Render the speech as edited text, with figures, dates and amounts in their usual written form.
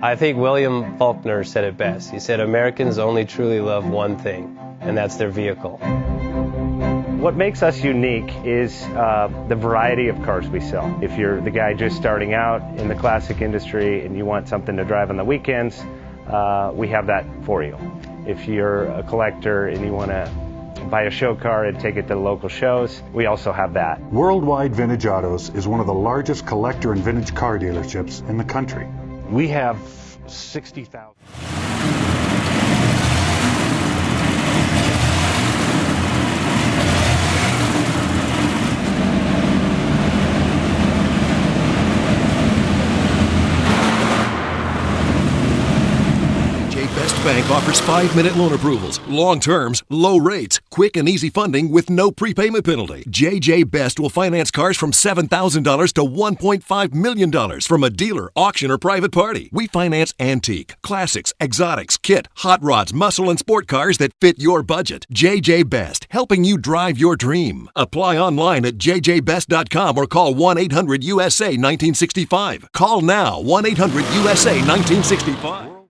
I think William Faulkner said it best. He said, Americans only truly love one thing, and that's their vehicle. What makes us unique is the variety of cars we sell. If you're the guy just starting out in the classic industry and you want something to drive on the weekends, we have that for you. If you're a collector and you want to buy a show car and take it to the local shows, we also have that. Worldwide Vintage Autos is one of the largest collector and vintage car dealerships in the country. We have 60,000. Best Bank offers 5-minute loan approvals, long terms, low rates, quick and easy funding with no prepayment penalty. JJ Best will finance cars from $7,000 to $1.5 million from a dealer, auction, or private party. We finance antique, classics, exotics, kit, hot rods, muscle, and sport cars that fit your budget. JJ Best, helping you drive your dream. Apply online at jjbest.com or call 1-800-USA-1965. Call now, 1-800-USA-1965.